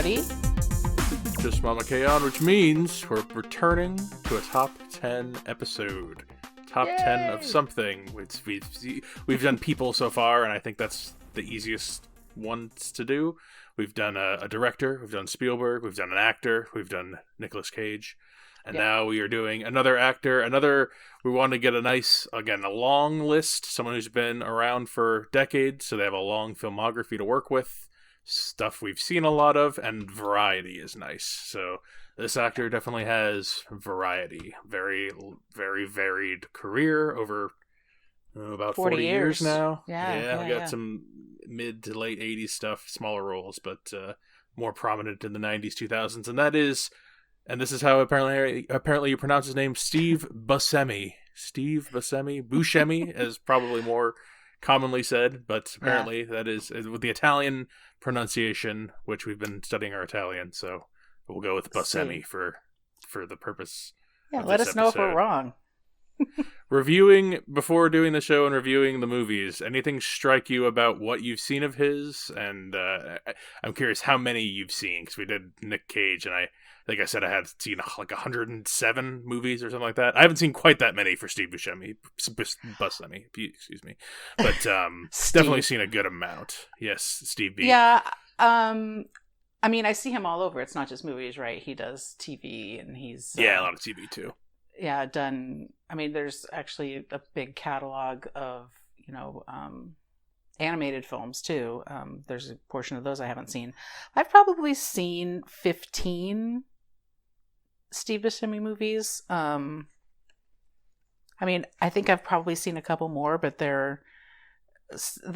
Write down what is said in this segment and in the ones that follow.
everybody. Just Mama K on, which means we're returning to a top 10 episode. Top Yay! 10 of something. We've done people so far, and I think that's the easiest ones to do. We've done a director, we've done Spielberg, we've done an actor, we've done Nicolas Cage, and now we are doing another actor, we want to get a long list, someone who's been around for decades, so they have a long filmography to work with, stuff we've seen a lot of, and variety is nice. So this actor definitely has variety. Very, very varied career over about 40 years now. Yeah, we got some mid to late 80s stuff, smaller roles, but more prominent in the 90s, 2000s. And this is how apparently you pronounce his name, Steve Buscemi. Steve Buscemi? Buscemi is probably more commonly said, but apparently that is with the Italian pronunciation, which we've been studying our Italian, so we'll go with Buscemi for the purpose. Yeah, let us know if we're wrong. Before doing the show and reviewing the movies, anything strike you about what you've seen of his? And I'm curious how many you've seen, because we did Nick Cage, and like I said, I had seen like 107 movies or something like that. I haven't seen quite that many for Steve Buscemi, excuse me, but definitely seen a good amount. Yes, Steve B. Yeah, I mean, I see him all over. It's not just movies, right? He does TV, and he's a lot of TV too. Yeah, there's actually a big catalog of, animated films too. There's a portion of those I haven't seen. I've probably seen 15 Steve Buscemi movies. I think I've probably seen a couple more, but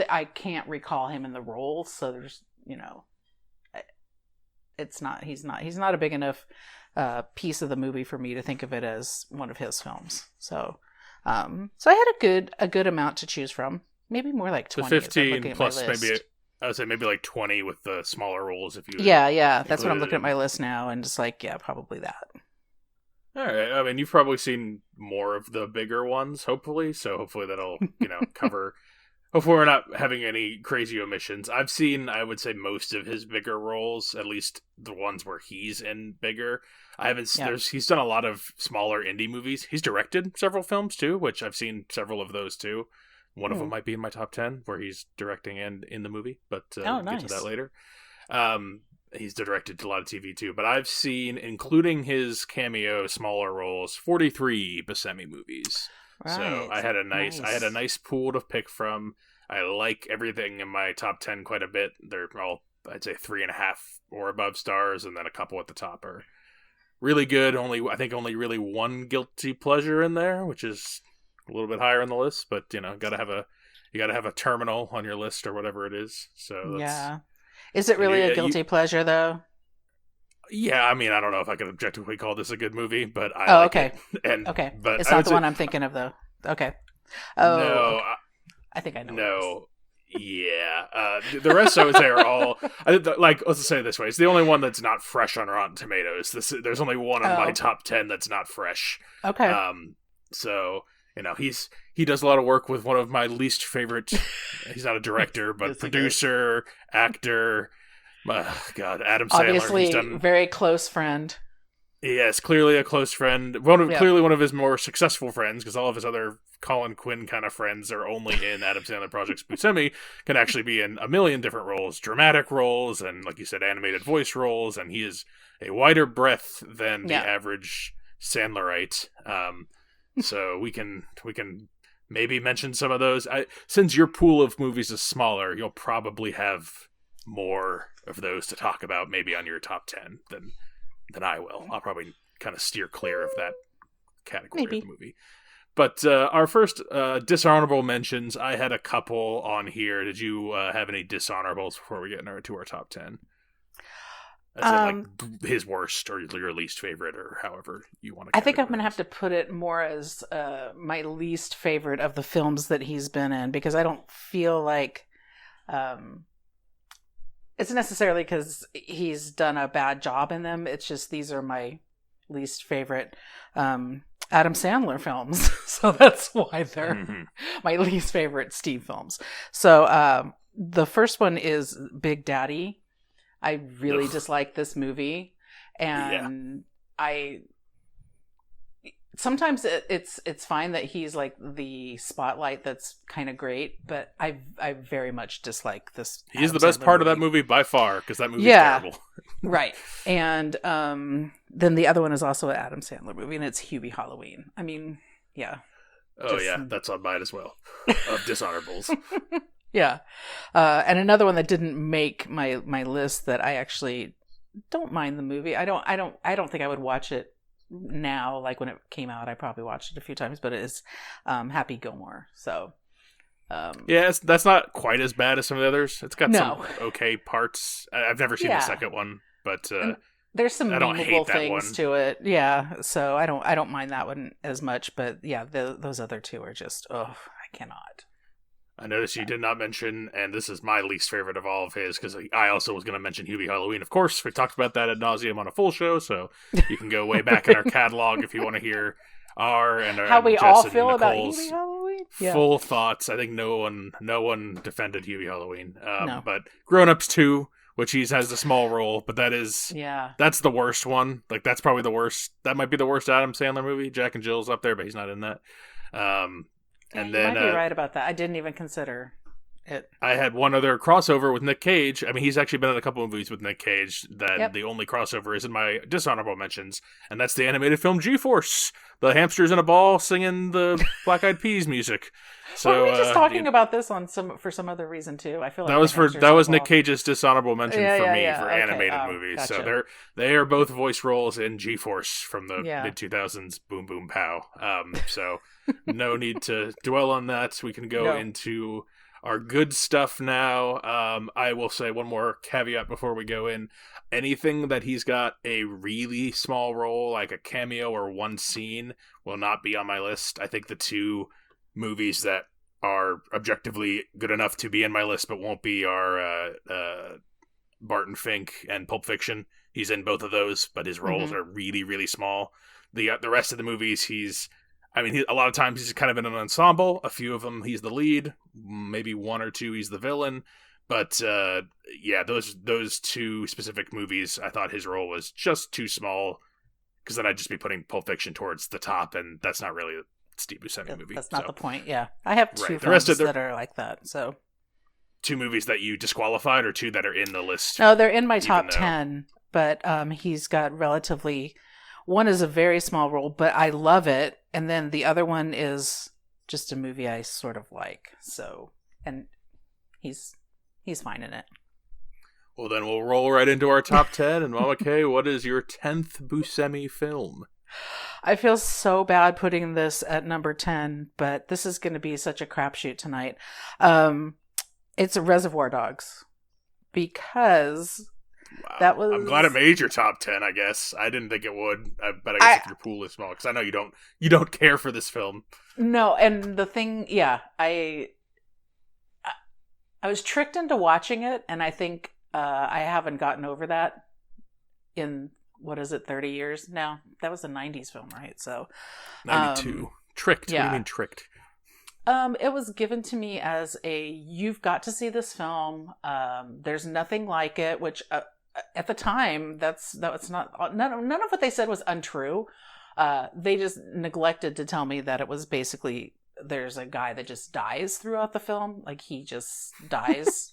I can't recall him in the role. So there's, he's not a big enough piece of the movie for me to think of it as one of his films. So I had a good amount to choose from. Maybe more like 20. So 15 plus maybe, I would say maybe like 20 with the smaller roles. That's what I'm looking at my list now, and just probably that. All right. I mean, you've probably seen more of the bigger ones, hopefully. So hopefully that'll, cover. Hopefully we're not having any crazy omissions. I've seen, I would say, most of his bigger roles, at least the ones where he's in bigger. He's done a lot of smaller indie movies. He's directed several films too, which I've seen several of those too. One of them might be in my top 10 where he's directing and in the movie, but we'll get to that later. He's directed a lot of TV too, but I've seen, including his cameo smaller roles, 43 Buscemi movies. Right. So I had a nice pool to pick from. I like everything in my top 10 quite a bit. They're all, I'd say, 3.5 or above stars, and then a couple at the top are really good. I think only really one guilty pleasure in there, which is a little bit higher on the list, but you gotta have a terminal on your list or whatever it is. So is it really a guilty pleasure though? Yeah, I mean, I don't know if I could objectively call this a good movie, but I like it. But it's not the one I'm thinking of though. Okay. Oh, no, okay. I think I know. No. Yeah, the rest I would say are all let's say it this way: it's the only one that's not fresh on Rotten Tomatoes. There's only one on my top 10 that's not fresh. Okay. So he does a lot of work with one of my least favorite. He's not a director, but producer, actor. Adam Sandler. Obviously, very close friend. Yes, clearly a close friend. Clearly one of his more successful friends, because all of his other Colin Quinn kind of friends are only in Adam Sandler projects. Buscemi can actually be in a million different roles, dramatic roles, and like you said, animated voice roles, and he is a wider breadth than the average Sandlerite. So we can maybe mention some of those. Since your pool of movies is smaller, you'll probably have more of those to talk about, maybe on your top 10 than I will. I'll probably kind of steer clear of that category of the movie. But our first dishonorable mentions, I had a couple on here. Did you have any dishonorables before we get to our top 10? His worst or your least favorite, or however you want to. I think I'm going to have to put it more as my least favorite of the films that he's been in, because I don't feel like it's necessarily because he's done a bad job in them. It's just these are my least favorite Adam Sandler films, so that's why they're my least favorite Steve films. So the first one is Big Daddy. I really dislike this movie, and sometimes it's fine that he's like the spotlight that's kind of great, but I very much dislike this. He's the best part of that movie by far, because that movie's terrible. Right. And then the other one is also an Adam Sandler movie, and it's Hubie Halloween. I mean, yeah. Oh, yeah, that's on mine as well. Of Dishonorables. Yeah. And another one that didn't make my list that I actually don't mind the movie. I don't think I would watch it now. Like when it came out, I probably watched it a few times, but it is Happy Gilmore. So that's not quite as bad as some of the others. It's got some okay parts. I've never seen the second one, but there's some memeable things to it. Yeah, so I don't mind that one as much, but yeah, those other two are just I cannot. I noticed you did not mention, and this is my least favorite of all of his, because I also was going to mention Hubie Halloween. Of course, we talked about that ad nauseum on a full show, so you can go way back in our catalog if you want to hear how we all feel about Hubie Halloween. Full thoughts. I think no one defended Hubie Halloween. No. But Grown Ups 2, which he has a small role, but that's the worst one. Like, that's probably the worst. That might be the worst Adam Sandler movie. Jack and Jill's up there, but he's not in that. And you might be right about that. I didn't even consider it. I had one other crossover with Nick Cage. I mean, he's actually been in a couple of movies with Nick Cage. That the only crossover is in my dishonorable mentions, and that's the animated film G-Force. The hamsters in a ball singing the Black Eyed Peas music. So weren't we just talking about this for some other reason too? I feel like that was Nick Cage's dishonorable mention for animated movies. Gotcha. So they are both voice roles in G-Force from the mid 2000s. Boom Boom Pow. So no need to dwell on that. We can go into our good stuff now. I will say one more caveat before we go in. Anything that he's got a really small role, like a cameo or one scene, will not be on my list. I think the two movies that are objectively good enough to be in my list but won't be are Barton Fink and Pulp Fiction. He's in both of those, but his roles are really, really small. The rest of the movies, a lot of times he's kind of in an ensemble. A few of them he's the lead, maybe one or two he's the villain. But those two specific movies, I thought his role was just too small, because then I'd just be putting Pulp Fiction towards the top, and that's not really a Steve Buscemi movie. That's not the point. Yeah, I have two films that are like that. So, two movies that you disqualified, or two that are in the list? No, they're in my top 10. But he's got relatively. One is a very small role, but I love it, and then the other one is just a movie I sort of like. So, and he's fine in it. Well, then we'll roll right into our top 10. And Mama Kay, what is your 10th Buscemi film? I feel so bad putting this at number 10, but this is going to be such a crapshoot tonight. It's Reservoir Dogs, because that was... I'm glad it made your top 10, I guess. I didn't think it would, but I guess if your pool is small, because I know you don't care for this film. No, and the thing, I was tricked into watching it, and I think I haven't gotten over that in, 30 years now? That was a 90s film, right? So 92. Tricked? Yeah. What do you mean tricked? It was given to me as you've got to see this film. There's nothing like it, which at the time, that's not, none of what they said was untrue. They just neglected to tell me that it was basically, there's a guy that just dies throughout the film. Like, he just dies.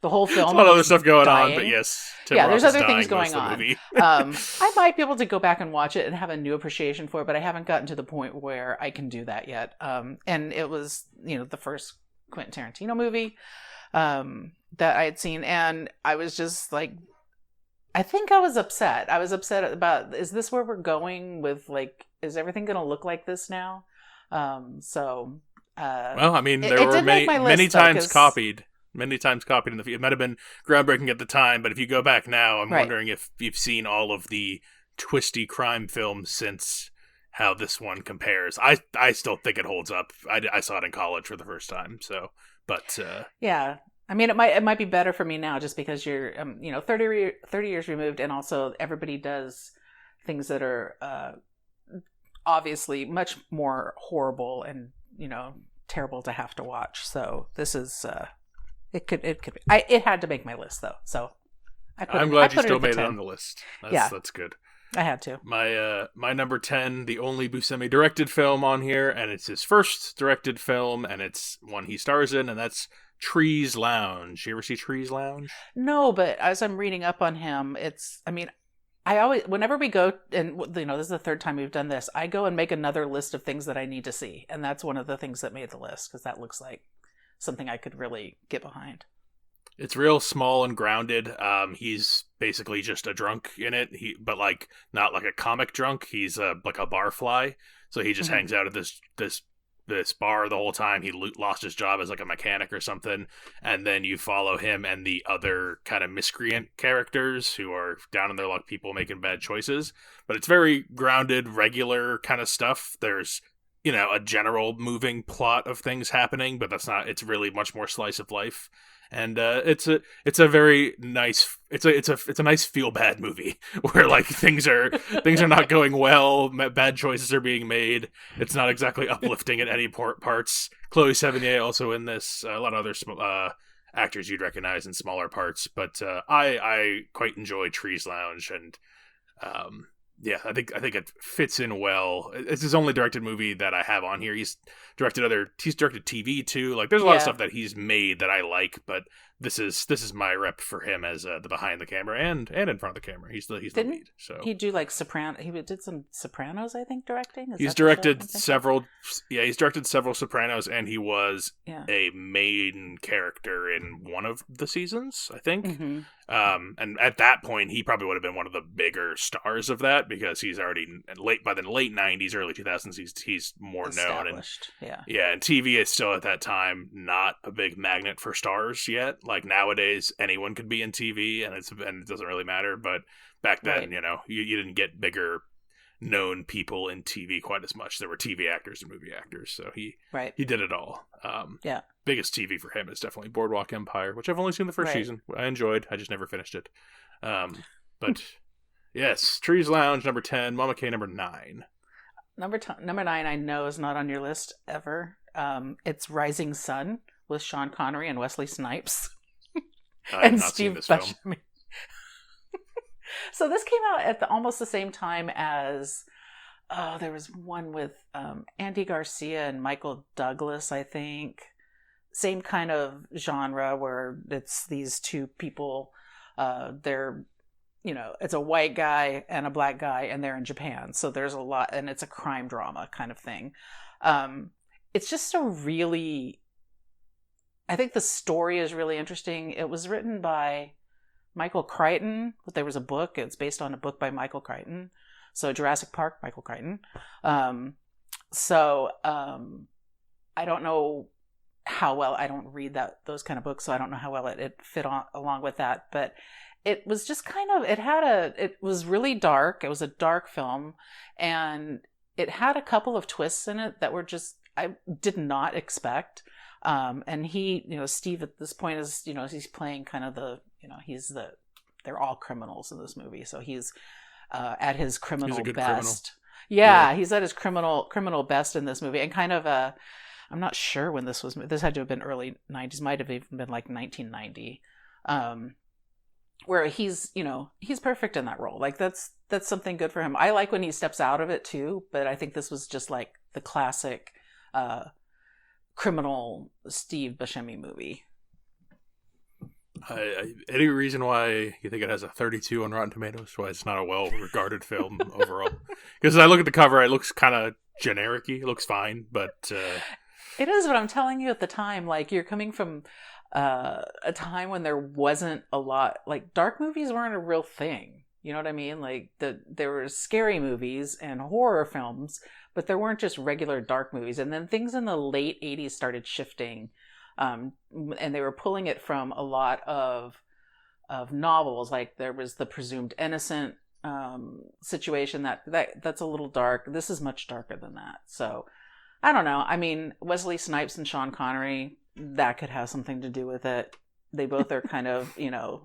The whole film. There's a lot of other stuff going on, but yes. Tim Roth there's is other things dying going on. on. I might be able to go back and watch it and have a new appreciation for it, but I haven't gotten to the point where I can do that yet. And it was, the first Quentin Tarantino movie that I had seen, and I was just like, I think I was upset. I was upset about, is this where we're going with, like, is everything going to look like this now? Well, I mean, there were many times copied. Many times copied in the film. It might have been groundbreaking at the time, but if you go back now, I'm wondering if you've seen all of the twisty crime films since, how this one compares. I still think it holds up. I saw it in college for the first time, so, but... Yeah. I mean, it might be better for me now, just because you're, 30 years removed, and also everybody does things that are obviously much more horrible and, terrible to have to watch. So this is... It could be. It had to make my list, though. So I'm glad you still made it 10. on the list. Yeah. That's good. I had to. My number 10, the only Buscemi directed film on here, and it's his first directed film, and it's one he stars in, and that's Trees Lounge. You ever see Trees Lounge? No, but as I'm reading up on him, I always, whenever we go, and this is the third time we've done this, I go and make another list of things that I need to see. And that's one of the things that made the list, because that looks like something I could really get behind. It's real small and grounded. He's basically just a drunk in it. But like not like a comic drunk. He's like a barfly. So he just hangs out at this bar the whole time. He lost his job as like a mechanic or something, and then you follow him and the other kind of miscreant characters who are down in their luck, people making bad choices. But it's very grounded, regular kind of stuff. There's a general moving plot of things happening, but that's not. It's really much more slice of life. And it's a very nice it's a nice feel bad movie where like things are not going well, bad choices are being made. It's not exactly uplifting at any parts. Chloe Sevigny also in this, a lot of other actors you'd recognize in smaller parts, but I quite enjoy Trees Lounge, and yeah, I think it fits in well. It's his only directed movie that I have on here. He's directed TV too. Like there's a lot of stuff that he's made that I like, but this is my rep for him as the behind the camera and in front of the camera. He's the lead. So he do like He did some Sopranos, I think, directing. He's directed several. Yeah, he's directed several Sopranos, and he was a main character in one of the seasons, I think. Mm-hmm. And at that point, he probably would have been one of the bigger stars of that, because he's already by the late 90s, early 2000s. He's more known, and and TV is still at that time not a big magnet for stars yet. Like nowadays, anyone could be in TV, and it doesn't really matter. But back then, you didn't get bigger known people in TV quite as much. There were TV actors and movie actors, so he did it all. Biggest TV for him is definitely Boardwalk Empire, which I've only seen the first season. I enjoyed. I just never finished it. But yes, Trees Lounge number 10, Mama K number 9. Number 9 I know is not on your list ever. It's Rising Sun with Sean Connery and Wesley Snipes and Steve Buscemi. So this came out at almost the same time as there was one with Andy Garcia and Michael Douglas, I think. Same kind of genre where it's these two people. They're it's a white guy and a black guy, and they're in Japan. So there's a lot, and it's a crime drama kind of thing. It's just I think the story is really interesting. It was written by Michael Crichton. There was a book. It's based on a book by Michael Crichton. So Jurassic Park, Michael Crichton. I don't know how well, I don't read those kind of books, so I don't know how well it fit along with that. But it was just it was really dark. It was a dark film, and it had a couple of twists in it that were just, I did not expect. And he, Steve at this point is, he's playing kind of they're all criminals in this movie. So he's at his criminal best. Criminal. Yeah, he's at his criminal best in this movie. And kind of I'm not sure when this had to have been early 90s, might have even been like 1990. Where he's perfect in that role. Like that's something good for him. I like when he steps out of it too, but I think this was just like the classic criminal Steve Buscemi movie. Any reason why you think it has a 32 on Rotten Tomatoes? Why it's not a well-regarded film overall? Because I look at the cover, it looks kind of generic-y. It looks fine, but it is. But I'm telling you, at the time, like you're coming from a time when there wasn't a lot, like dark movies weren't a real thing. You know what I mean? Like there were scary movies and horror films, but there weren't just regular dark movies. And then things in the late 80s started shifting. And they were pulling it from a lot of novels. Like there was the Presumed Innocent situation that's a little dark. This is much darker than that. So I don't know. I mean, Wesley Snipes and Sean Connery, that could have something to do with it. They both are kind of, I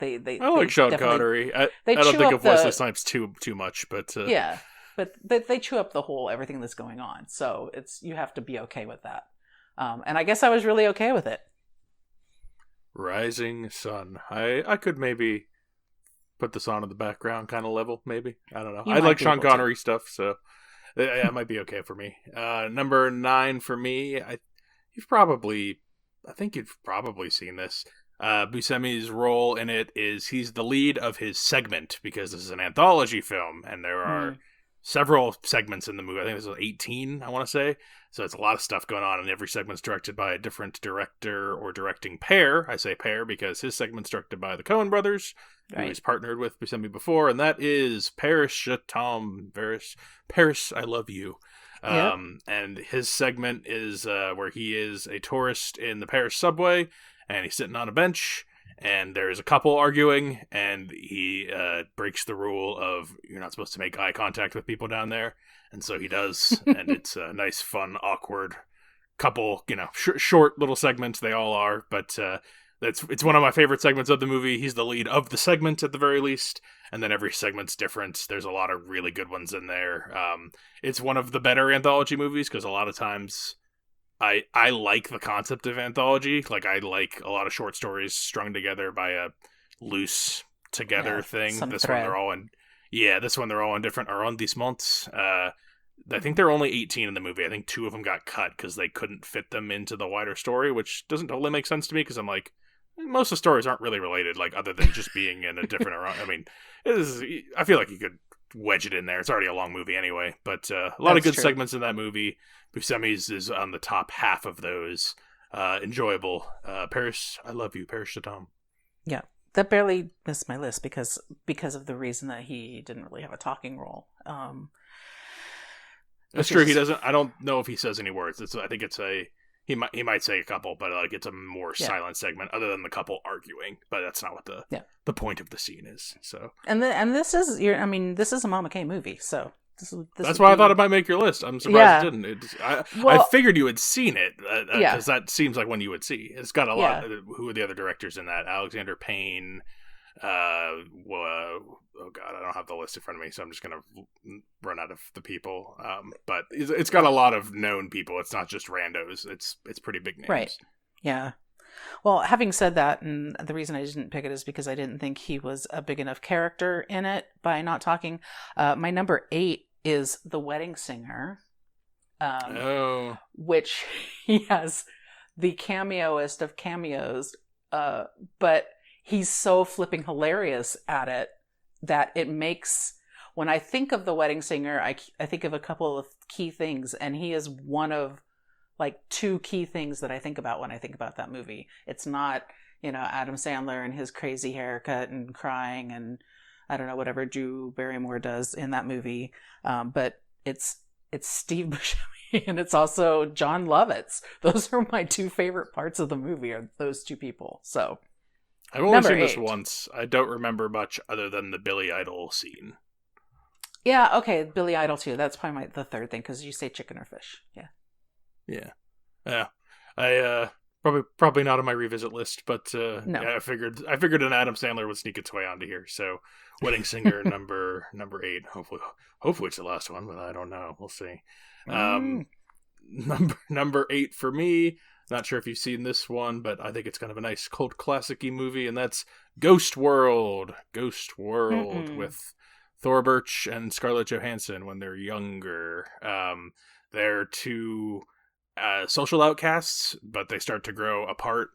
like Sean Connery. I don't think of Wesley Snipes too much, but yeah, but they chew up everything that's going on. So you have to be okay with that. And I guess I was really okay with it. Rising Sun. I could maybe put this on in the background kind of level, maybe. I don't know. You I might like be Sean able to. Connery stuff, so that might be okay for me. Number 9 for me, I think you've probably seen this. Buscemi's role in it is he's the lead of his segment because this is an anthology film, and there are Mm, several segments in the movie. I think there's 18, I want to say. So it's a lot of stuff going on, and every segment's directed by a different director or directing pair. I say pair because his segment's directed by the Coen brothers, who right. he's partnered with Buscemi before, and that is Paris Chatham. Paris, I love you. Yep. And his segment is where he is a tourist in the Paris subway, and he's sitting on a bench, and there's a couple arguing, and he breaks the rule of you're not supposed to make eye contact with people down there, and so he does, and it's a nice, fun, awkward couple, short little segments. They all are, but it's one of my favorite segments of the movie. He's the lead of the segment at the very least, and then every segment's different. There's a lot of really good ones in there. It's one of the better anthology movies because a lot of times I like the concept of anthology. Like I like a lot of short stories strung together by a loose together Yeah. thing. Some This one thread. they're all in. Yeah, this one they're all in different arrondissements. I think there are only 18 in the movie. I think 2 of them got cut because they couldn't fit them into the wider story, which doesn't totally make sense to me because I'm like, most of the stories aren't really related, like other than just being in a different. I mean, I feel like you could wedge it in there. It's already a long movie anyway, but a lot of That's good true. segments in that movie. Buscemi's is on the top half of those. Enjoyable. Paris, I love you, Paris Chatham. Yeah. That barely missed my list because of the reason that he didn't really have a talking role. That's Which true. He is doesn't. I don't know if he says any words. I think it's a. He might say a couple, but like it's a more yeah. silent segment, other than the couple arguing. But that's not what Yeah. the point of the scene is. So And this is this is a Mama K movie, so this that's would why I thought be it might make your list. I'm surprised yeah. it didn't. I Well, figured you had seen it yeah. because that seems like one you would see. It's got a lot. Yeah. Who are the other directors in that? Alexander Payne. Oh god, I don't have the list in front of me, so I'm just gonna run out of the people. But it's got a lot of known people. It's not just randos. It's pretty big names. Right. Yeah. Well, having said that, and the reason I didn't pick it is because I didn't think he was a big enough character in it by not talking. My number 8 is The Wedding Singer, Oh, which he has the cameoist of cameos, but he's so flipping hilarious at it that it makes, when I think of The Wedding Singer, I think of a couple of key things, and he is one of like 2 key things that I think about when I think about that movie. It's not, Adam Sandler and his crazy haircut and crying and I don't know, whatever Drew Barrymore does in that movie. But it's Steve Buscemi and it's also John Lovitz. Those are my 2 favorite parts of the movie, are those 2 people. So I've only number seen this 8. once. I don't remember much other than the Billy Idol scene. Yeah, okay, Billy Idol too. That's probably the third thing because you say chicken or fish. Yeah. Yeah. I probably not on my revisit list, but No. yeah, I figured an Adam Sandler would sneak its way onto here. So, Wedding Singer number 8. Hopefully it's the last one, but I don't know. We'll see. Mm. Number 8 for me. Not sure if you've seen this one, but I think it's kind of a nice cult classic-y movie, and that's Ghost World. Ghost World Mm-mm. with Thor Birch and Scarlett Johansson when they're younger. They're 2 social outcasts, but they start to grow apart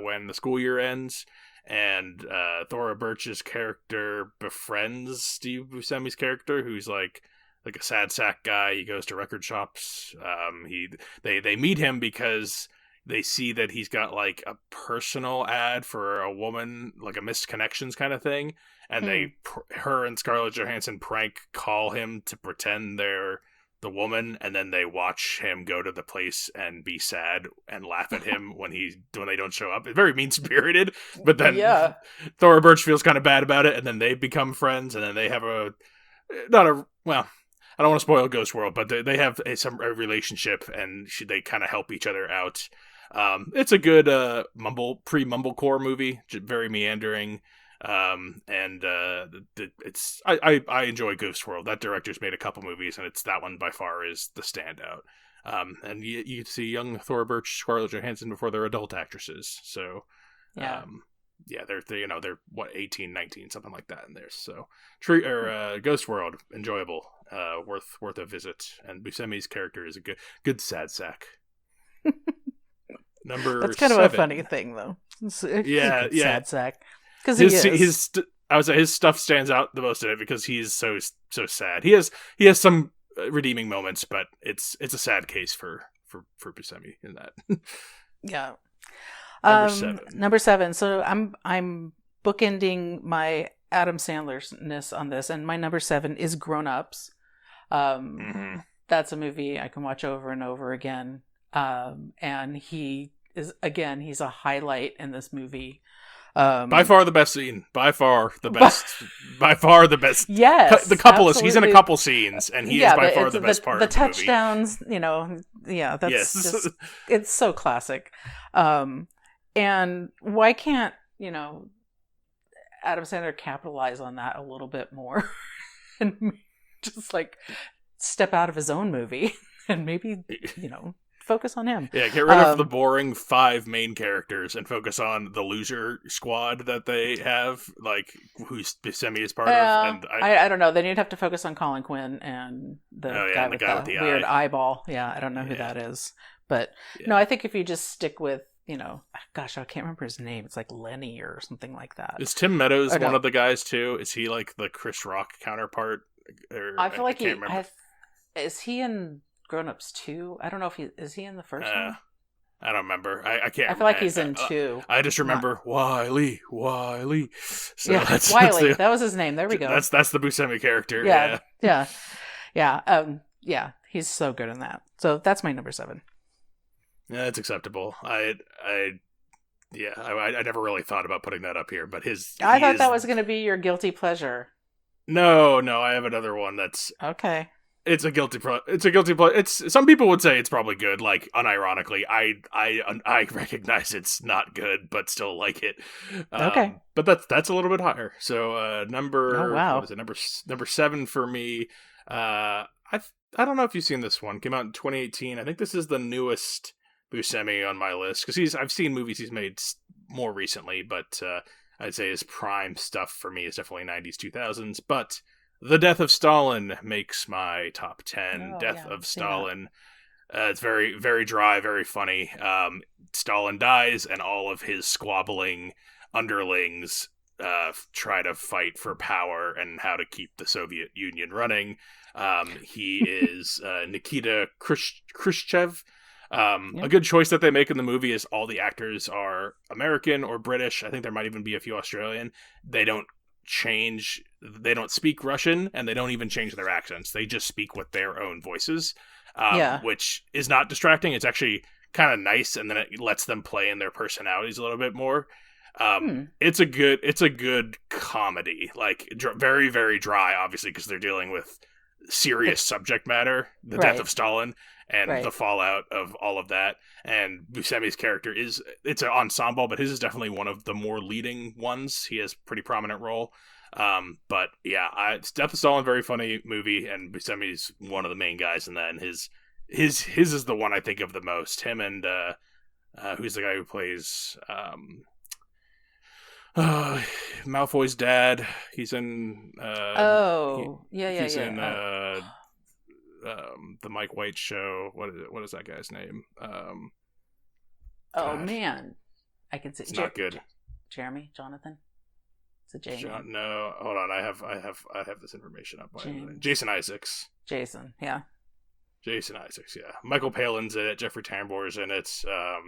when the school year ends. And Thora Birch's character befriends Steve Buscemi's character, who's like a sad sack guy. He goes to record shops. They meet him because they see that he's got like a personal ad for a woman, like a missed connections kind of thing, and her and Scarlett Johansson prank call him to pretend they're the woman, and then they watch him go to the place and be sad and laugh at him when they don't show up. It's very mean spirited, but then Yeah. Thora Birch feels kind of bad about it, and then they become friends, and then they have I don't want to spoil Ghost World, but they have a relationship, and they kind of help each other out. It's a good pre-mumblecore movie, very meandering. I enjoy Ghost World. That director's made a couple movies, and that one by far is the standout. And you see young Thora Birch, Scarlett Johansson before they're adult actresses. So Yeah. They're what 18, 19, something like that in there. So Ghost World, enjoyable, worth a visit. And Buscemi's character is a good sad sack. That's kind 7. of a funny thing, though. Yeah. Sad sack. Because his stuff stands out the most in it because he's so sad. He has some redeeming moments, but it's a sad case for Buscemi in that. Yeah. Number 7. So I'm bookending my Adam Sandler-ness on this, and my number 7 is Grown Ups. That's a movie I can watch over and over again. And he's a highlight in this movie. By far the best scene. By far the best. Yes, the couple absolutely. He's in a couple scenes, and he is by far the best part. The of the touchdowns, movie. That's just, it's so classic. And why can't Adam Sandler capitalize on that a little bit more, and just like step out of his own movie and maybe focus on him. Yeah, get rid of the boring 5 main characters and focus on the loser squad that they have, like who Buscemi is part of. And I don't know. Then you'd have to focus on Colin Quinn and the guy with the weird eyeball. Yeah, I don't know who that is. But no, I think if you just stick with, gosh, I can't remember his name. It's like Lenny or something like that. Is Tim Meadows one of the guys too? Is he like the Chris Rock counterpart? I feel like is he in Grown Ups 2? I don't know if is he in the first one? I don't remember. I can't. I feel like he's in 2. I just remember Wiley. So yeah, Wiley. That was his name. There we go. That's the Buscemi character. Yeah. He's so good in that. So that's my number 7. Yeah, it's acceptable. I never really thought about putting that up here, but I thought that was going to be your guilty pleasure. No, I have another one that's okay. It's a guilty pleasure. It's some people would say it's probably good. Like unironically, I recognize it's not good, but still like it. Okay, but that's a little bit higher. So what is it? Number 7 for me. I don't know if you've seen this one. Came out in 2018. I think this is the newest Buscemi on my list because I've seen movies he's made more recently, but I'd say his prime stuff for me is definitely 90s, 2000s. But The Death of Stalin makes my top 10. Death of Stalin. It's very, very dry, very funny. Stalin dies, and all of his squabbling underlings try to fight for power and how to keep the Soviet Union running. He is Nikita Khrushchev. A good choice that they make in the movie is all the actors are American or British. I think there might even be a few Australian. They don't speak Russian, and they don't even change their accents. They just speak with their own voices, which is not distracting. It's actually kind of nice, and then it lets them play in their personalities a little bit more. It's a good comedy, like very, very dry, obviously, because they're dealing with serious subject matter, the death of Stalin and the fallout of all of that. And Buscemi's character it's an ensemble, but his is definitely one of the more leading ones. He has a pretty prominent role. But yeah, Death of Stalin, very funny movie, and Buscemi's one of the main guys in that. And his is the one I think of the most. Him and who's the guy who plays Malfoy's dad. He's in he's in the Mike White show. What is that guy's name? Man, I can see it's not good. Jonathan. It's a Jamie. No, hold on. I have this information up. Jason Isaacs. Jason Isaacs. Yeah, Michael Palin's in it. Jeffrey Tambor's in it. A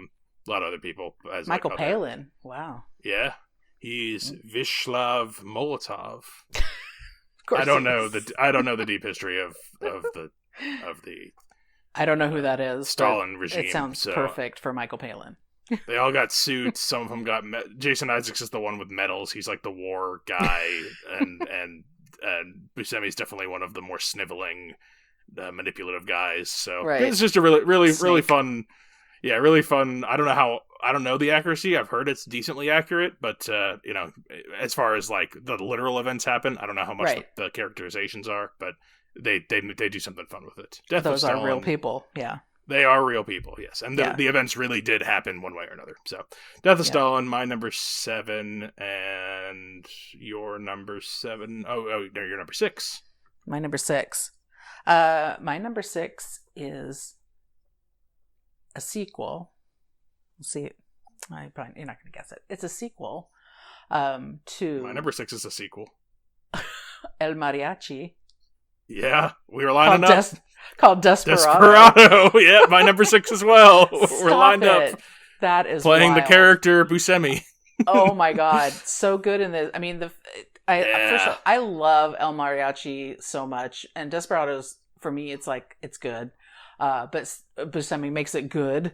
lot of other people. Michael Palin. Wow. Yeah. He's Vyacheslav Molotov. Of course I don't know the deep history of the I don't know who that is. Stalin regime. It sounds perfect for Michael Palin. They all got suits. Some of them got. Jason Isaacs is the one with medals. He's like the war guy, and Buscemi's definitely one of the more sniveling, manipulative guys. So it's just a really fun. Yeah, really fun. I don't know the accuracy. I've heard it's decently accurate, but as far as like the literal events happen, I don't know how much the characterizations are, but they do something fun with it. Those are real people. Yeah. They are real people, yes. And the events really did happen one way or another. So, Death of Stalin, my number 7, and your number 7. Oh, no, your number 6. My number 6. My number 6 is a sequel. We'll see. You're not going to guess it. It's a sequel to... My number 6 is a sequel. El Mariachi. Yeah, we were lining up. Called Desperado. Desperado. Yeah, my number 6 as well. We're lined up. That is playing wild. the character Buscemi. Oh my god, so good in this. I mean, first of all, I love El Mariachi so much, and Desperados for me, it's good, but Buscemi makes it good,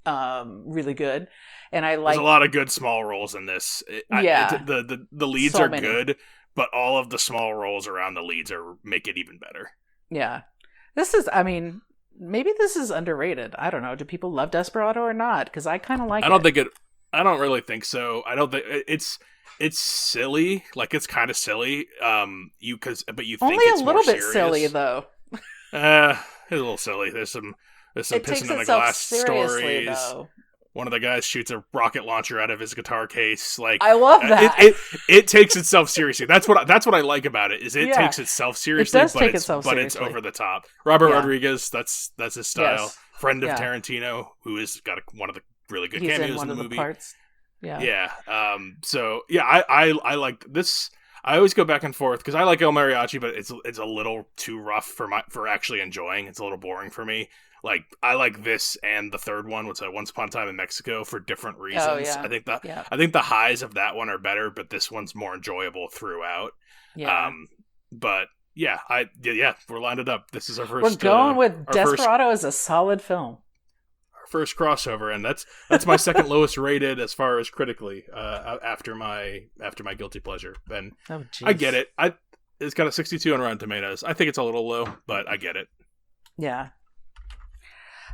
really good, and I like. There's a lot of good small roles in this. The leads are good, but all of the small roles around the leads make it even better. Yeah. This is, I mean, maybe this is underrated. I don't know. Do people love Desperado or not? Because I kind of like it. I don't really think so. I don't think it's silly. Like, it's kind of silly. But you think only it's a little more bit serious. silly though. It's a little silly. There's some pissing in the glass stories. Though. One of the guys shoots a rocket launcher out of his guitar case. Like, I love that. It takes itself seriously. That's what I like about it. Is it takes itself seriously, but it's over the top. Robert Rodriguez, that's his style. Yes. Friend of Tarantino, who has got one of the really good cameos in the movie. Parts. Yeah. Yeah. I like this. I always go back and forth because I like El Mariachi, but it's a little too rough for actually enjoying. It's a little boring for me. Like, I like this and the third one, which is Once Upon a Time in Mexico, for different reasons. Oh, yeah. I think the highs of that one are better, but this one's more enjoyable throughout. Yeah. But yeah, we're lined it up. This is our first. We're going with Desperado as a solid film. Our first crossover, and that's my second lowest rated as far as critically. After my guilty pleasure, and I get it. It's got a 62 on Rotten Tomatoes. I think it's a little low, but I get it. Yeah.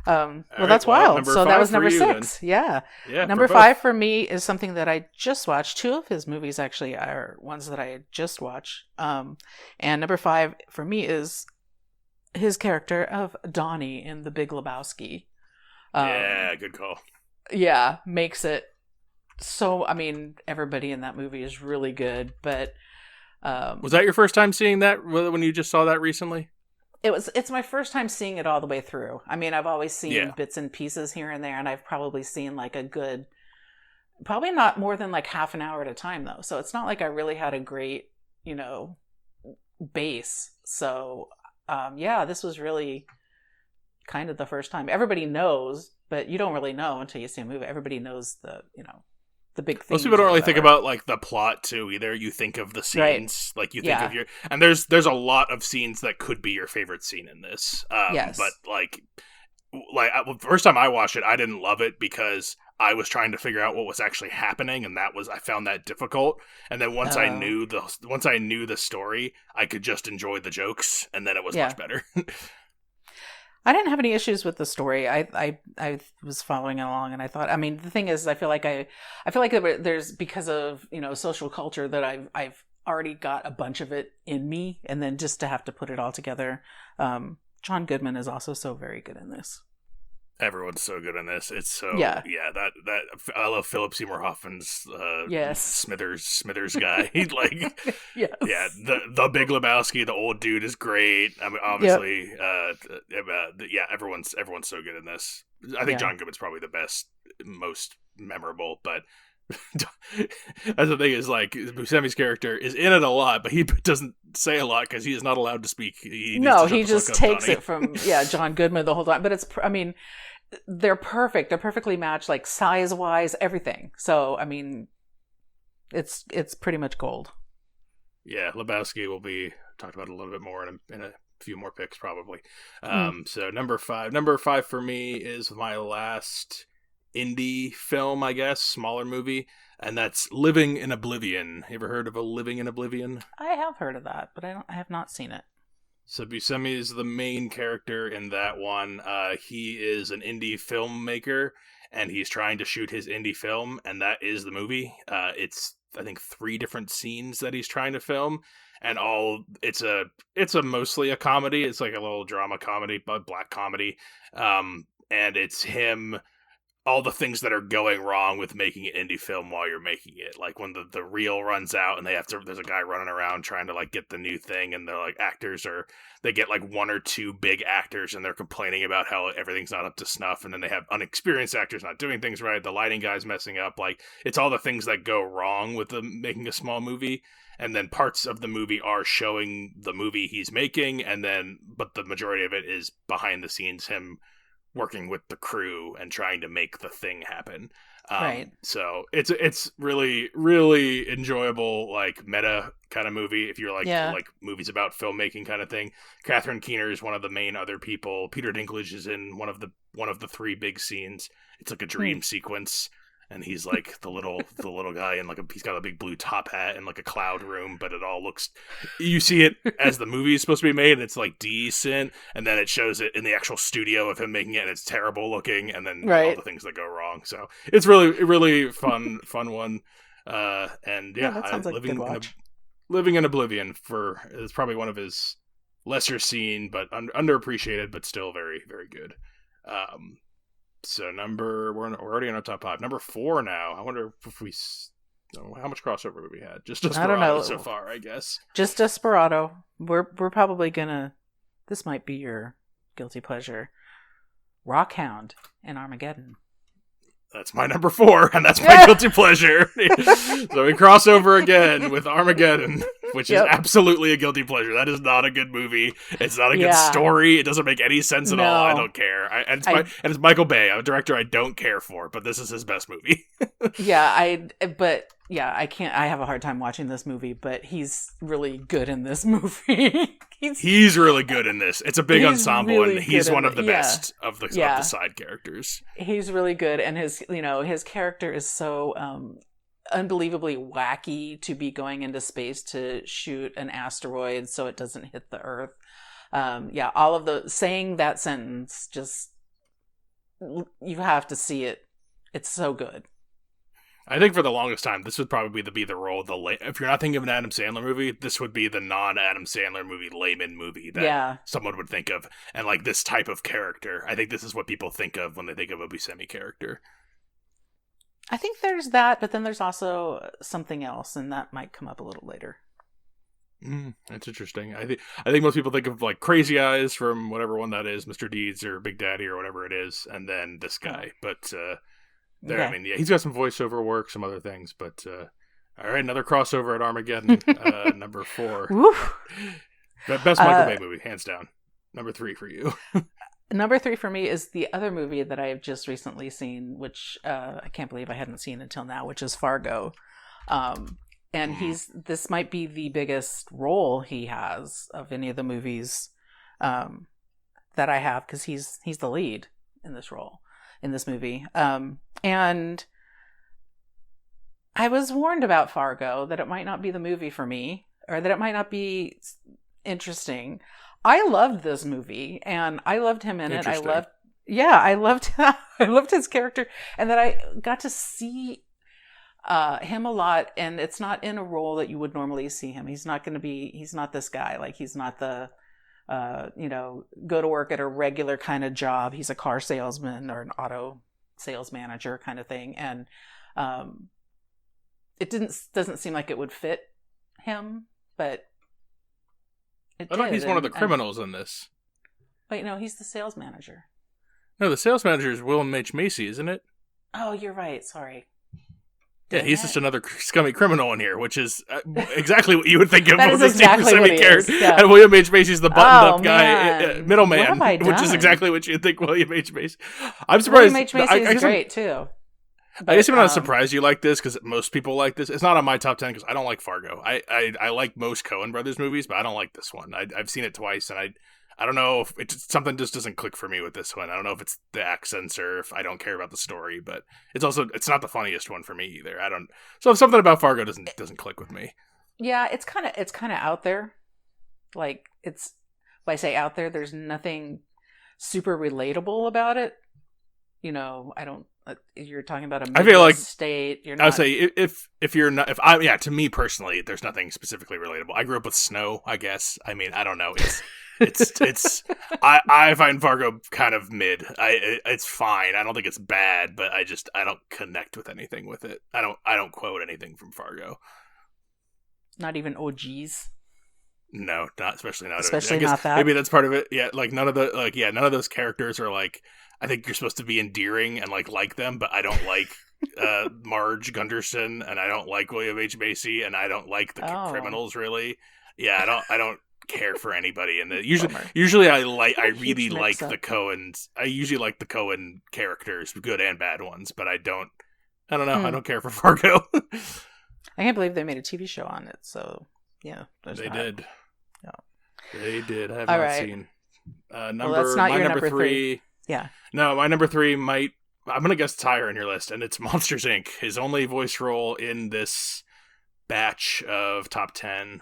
That's wild. So that was number 6. Yeah. Number 5 for me is something that I just watched. 2 of his movies actually are ones that I just watched. And number 5 for me is his character of Donnie in The Big Lebowski. Good call. Yeah, makes it so. I mean, everybody in that movie is really good. But was that your first time seeing that? When you just saw that recently? It's my first time seeing it all the way through. I mean, I've always seen bits and pieces here and there, and I've probably seen like probably not more than like half an hour at a time though. So it's not like I really had a great, base. So, this was really kind of the first time. Everybody knows, but you don't really know until you see a movie. Everybody knows the big thing. Most people don't really think about like the plot too either. You think of the scenes, like you think of and there's a lot of scenes that could be your favorite scene in this. Yes. But like first time I watched it, I didn't love it because I was trying to figure out what was actually happening, and I found that difficult. And then once I knew the story, I could just enjoy the jokes, and then it was much better. I didn't have any issues with the story. I was following along, and I thought, I mean, the thing is, I feel like there's, because of social culture, that I've already got a bunch of it in me, and then just to have to put it all together. John Goodman is also so very good in this. Everyone's so good in this. It's so that I love Philip Seymour Hoffman's Smithers guy. The Big Lebowski, the old dude is great. I mean, obviously, everyone's so good in this. I think John Goodman's probably the best, most memorable, but that's the thing is, like, Buscemi's character is in it a lot, but he doesn't say a lot because he is not allowed to speak. He just takes it from John Goodman the whole time. But they're perfect. They're perfectly matched, like size wise, everything. So I mean, it's pretty much gold. Yeah, Lebowski will be talked about a little bit more in a few more picks probably. So number five for me is my last indie film, I guess, smaller movie, and that's Living in Oblivion. You ever heard of Living in Oblivion? I have heard of that, but I have not seen it. So Buscemi is the main character in that one. He is an indie filmmaker, and he's trying to shoot his indie film, and that is the movie. It's, I think, 3 different scenes that he's trying to film, and it's a mostly a comedy. It's like a little drama comedy, but black comedy. and it's him, all the things that are going wrong with making an indie film while you're making it. Like when the reel runs out and there's a guy running around trying to like get the new thing, and they're like they get like one or two big actors and they're complaining about how everything's not up to snuff, and then they have unexperienced actors not doing things right, the lighting guy's messing up. Like, it's all the things that go wrong with making a small movie. And then parts of the movie are showing the movie he's making, but the majority of it is behind the scenes, him working with the crew and trying to make the thing happen. Right. So it's really, really enjoyable, like meta kind of movie. If you're like movies about filmmaking kind of thing. Catherine Keener is one of the main other people. Peter Dinklage is in one of the three big scenes. It's like a dream sequence. And he's like the little guy, and he's got a big blue top hat and like a cloud room, but it all looks, you see it as the movie is supposed to be made, and it's like decent, and then it shows it in the actual studio of him making it, and it's terrible looking, and then all the things that go wrong. So it's really fun one. And that sounds like a good watch. Living in Oblivion is probably one of his lesser seen but underappreciated, but still very, very good. So we're already in our top 5. Number 4 now. I wonder if how much crossover have we had? Just Desperado, I don't know. So far, I guess. Just Desperado. We're probably gonna. This might be your guilty pleasure. Rockhound and Armageddon. That's my number 4, and that's my guilty pleasure. So we cross over again with Armageddon, which is absolutely a guilty pleasure. That is not a good movie. It's not a good story. It doesn't make any sense at all. I don't care. And it's Michael Bay, a director I don't care for, but this is his best movie. I can't. I have a hard time watching this movie, but he's really good in this movie. He's really good in this. It's a big ensemble, and he's one of the best of the side characters. He's really good, and his character is so unbelievably wacky to be going into space to shoot an asteroid so it doesn't hit the Earth. All of saying that sentence, just you have to see it. It's so good. I think for the longest time, this would probably be the role if you're not thinking of an Adam Sandler movie, this would be the non-Adam Sandler movie, layman movie that someone would think of. And like this type of character, I think this is what people think of when they think of a Buscemi character. I think there's that, but then there's also something else, and that might come up a little later. That's interesting. I think most people think of like Crazy Eyes from whatever one that is, Mr. Deeds or Big Daddy or whatever it is, and then this guy. But I mean, he's got some voiceover work, some other things, but all right, another crossover at Armageddon, number 4. Best Michael Bay movie, hands down. Number 3 for you. Number 3 for me is the other movie that I have just recently seen, which I can't believe I hadn't seen until now, which is Fargo. And this might be the biggest role he has of any of the movies that I have, because he's the lead in this role. In this movie. And I was warned about Fargo that it might not be the movie for me, or that it might not be interesting. I loved this movie, and I loved him in it. I loved his character, and that I got to see him a lot, and it's not in a role that you would normally see him. He's not this guy. Like, he's not the go to work at a regular kind of job. He's a car salesman or an auto sales manager kind of thing. And it doesn't seem like it would fit him, but I thought he's one of the criminals in this. Wait, no, he's the sales manager. No, the sales manager is William H. Macy, isn't it? Oh, you're right. Sorry. Yeah, he's just another scummy criminal in here, which is exactly what you would think of as a Steve exactly Buscemi character. Yeah. And William H. Macy's the buttoned-up guy, middleman, which is exactly what you'd think William H. Macy. I'm surprised. William H. Macy is great, too. But, I guess I'm not surprised you like this, because most people like this. It's not on my top 10, because I don't like Fargo. I like most Coen Brothers movies, but I don't like this one. I've seen it twice, and I don't know if something just doesn't click for me with this one. I don't know if it's the accents or if I don't care about the story, but it's not the funniest one for me either. So something about Fargo doesn't click with me. Yeah, it's kind of out there. Like, it's, when I say out there, there's nothing super relatable about it. I don't You're talking about a I feel like Midwest state. You're I would not. say if you're not, if I, yeah, to me personally, there's nothing specifically relatable. I grew up with snow, I guess. I mean, I don't know. It's I find Fargo kind of mid. It's fine. I don't think it's bad, but I don't connect with anything with it. I don't quote anything from Fargo. Not even OGs. No, not especially not. Especially I guess not that. maybe that's part of it. Yeah, like none of those characters are like. I think you're supposed to be endearing and like them, but I don't like Marge Gunderson, and I don't like William H. Macy, and I don't like the criminals really. Yeah, I don't care for anybody in the usually I really like the Coens. I usually like the Coen characters, good and bad ones, but I don't know. I don't care for Fargo. I can't believe they made a TV show on it. So yeah, they did. Yeah, they did. I have not seen. That's not your number three. Yeah. No, my number 3 might. I'm gonna guess it's higher on your list, and it's Monsters Inc. His only voice role in this batch of top 10.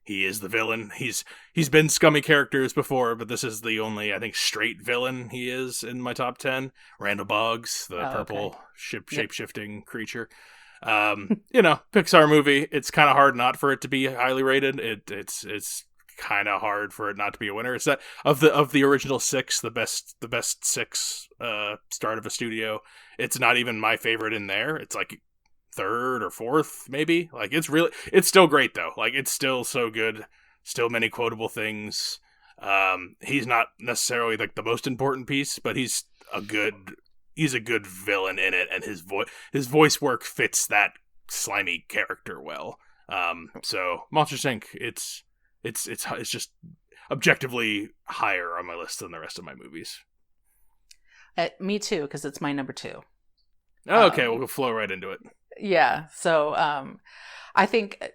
He is the villain. He's been scummy characters before, but this is the only, I think, straight villain he is in my top 10. Randall Boggs, the purple shape-shifting creature. Pixar movie. It's kind of hard not for it to be highly rated. It's kind of hard for it not to be a winner. It's that of the original 6, the best 6 start of a studio. It's not even my favorite in there. It's like 3rd or 4th maybe. Like it's still great though. Like it's still so good. Still many quotable things. He's not necessarily like the most important piece, but he's a good villain in it, and his voice work fits that slimy character well. So Monsters Inc. It's just objectively higher on my list than the rest of my movies. Me too, because it's my number 2. Oh, okay, we'll flow right into it. Yeah. So I think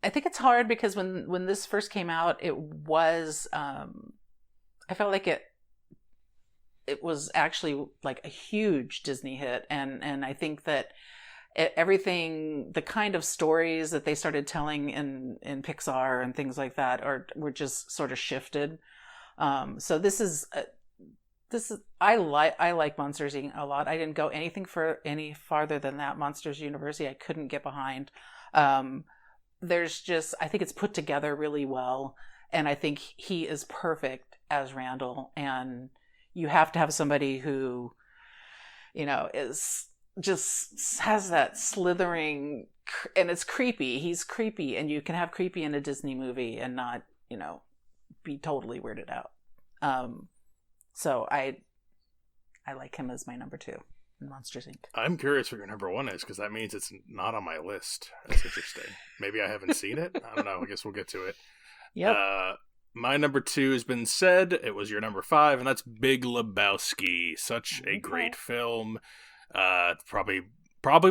it's hard because when this first came out, it was I felt like it was actually like a huge Disney hit, and I think that everything, the kind of stories that they started telling in Pixar and things like that were just sort of shifted. So this is I like Monsters Inc. a lot. I didn't go any farther than that. Monsters University I couldn't get behind. There's just, I think it's put together really well, and I think he is perfect as Randall. And you have to have somebody who, is just has that slithering, and it's creepy. He's creepy, and you can have creepy in a Disney movie and not, be totally weirded out. So I like him as my number 2 in Monsters Inc. I'm curious what your number 1 is, because that means it's not on my list. That's interesting. Maybe I haven't seen it. I don't know. I guess we'll get to it. Yep. My number 2 has been said. It was your number 5, and that's Big Lebowski. Such a great film. Probably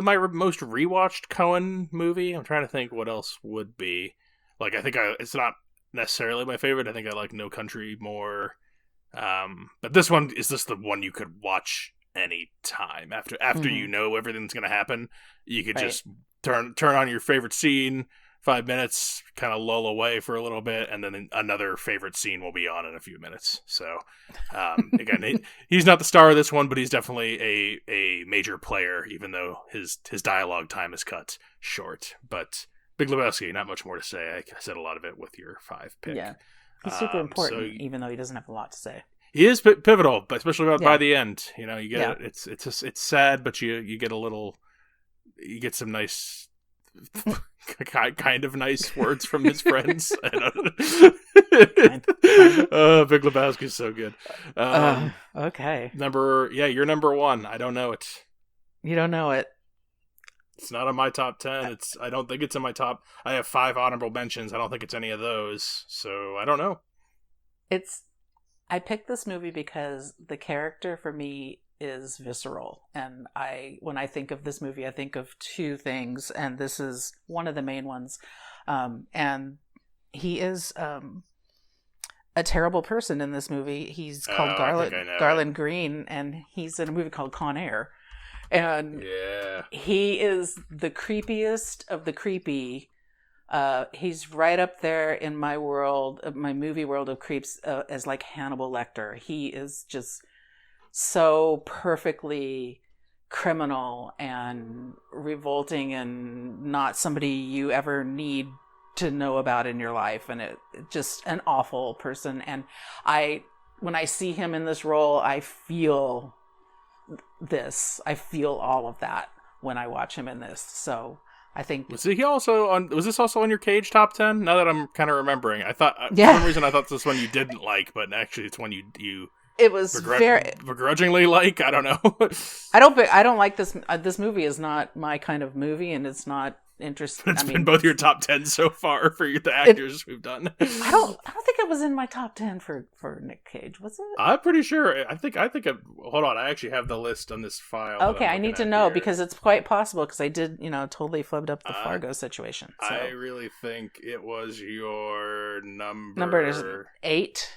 my most rewatched Coen movie. I'm trying to think what else would be. Like, I think it's not necessarily my favorite. I think I like No Country more. But this one is just the one you could watch any time. After you know everything's going to happen, you could just turn on your favorite scene, 5 minutes, kind of lull away for a little bit, and then another favorite scene will be on in a few minutes. So, again, he's not the star of this one, but he's definitely a major player, even though his dialogue time is cut short. But Big Lebowski, not much more to say. I said a lot of it with your 5 pick. Yeah, he's super important, even though he doesn't have a lot to say. He is pivotal, especially by the end. You get it's sad, but you get you get some nice. Kind of nice words from his friends. I don't know. Big Lebowski is so good. Okay. You're number 1. I don't know it. You don't know it. It's not on my top 10. I don't think it's in my top. I have 5 honorable mentions. I don't think it's any of those. So I don't know. I picked this movie because the character for me is visceral, and when I think of this movie, I think of 2 things, and this is one of the main ones. And he is a terrible person in this movie. He's called Garland Green, and he's in a movie called Con Air, and he is the creepiest of the creepy. He's right up there in my movie world of creeps, as like Hannibal Lecter. He is just so perfectly criminal and revolting and not somebody you ever need to know about in your life, and it just an awful person. And when I see him in this role, I feel all of that when I watch him in this. So I think was this also on your Cage top 10? Now that I'm kind of remembering, I thought for some reason I thought this one you didn't like, but actually it's one you it was begrudgingly like. I don't know. I don't like this. This movie is not my kind of movie, and it's not interesting. It's been both your top 10 so far for the actors we've done. I don't think it was in my top 10 for Nick Cage, was it? I'm pretty sure. I think. Hold on, I actually have the list on this file. Okay, I need to know because it's quite possible because I did, totally flipped up the Fargo situation. So. I really think it was your number. Number is 8.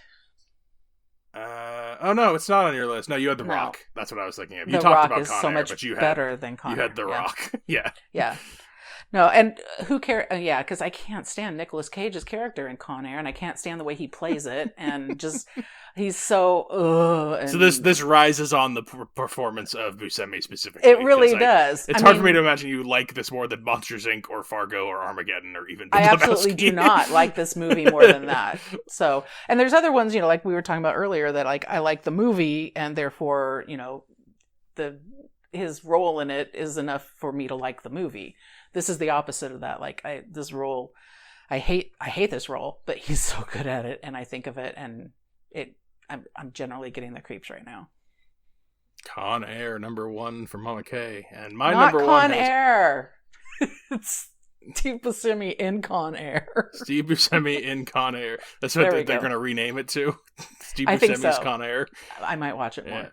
Oh no, it's not on your list. No, you had The Rock. That's what I was thinking of. You The talked Rock about is Con so Air, much but you better than Con Air. You had The Rock. Yeah. Yeah. No, and who cares? Yeah, because I can't stand Nicolas Cage's character in Con Air, and I can't stand the way he plays it, and just he's so. So this rises on the performance of Buscemi specifically. It really does. It's hard for me to imagine you like this more than Monsters Inc. or Fargo or Armageddon or even. I absolutely do not like this movie more than that. So, and there's other ones, like we were talking about earlier, that I like the movie, and therefore, his role in it is enough for me to like the movie. This is the opposite of that. This role, I hate this role, but he's so good at it, and I think of it, and I'm generally getting the creeps right now. Con Air, number 1 for Mama K, and my Not number Con 1 Air. It's Steve Buscemi in Con Air. Steve Buscemi in Con Air. That's what they're going to rename it to. Steve Buscemi's Con Air. I might watch it more. Yeah.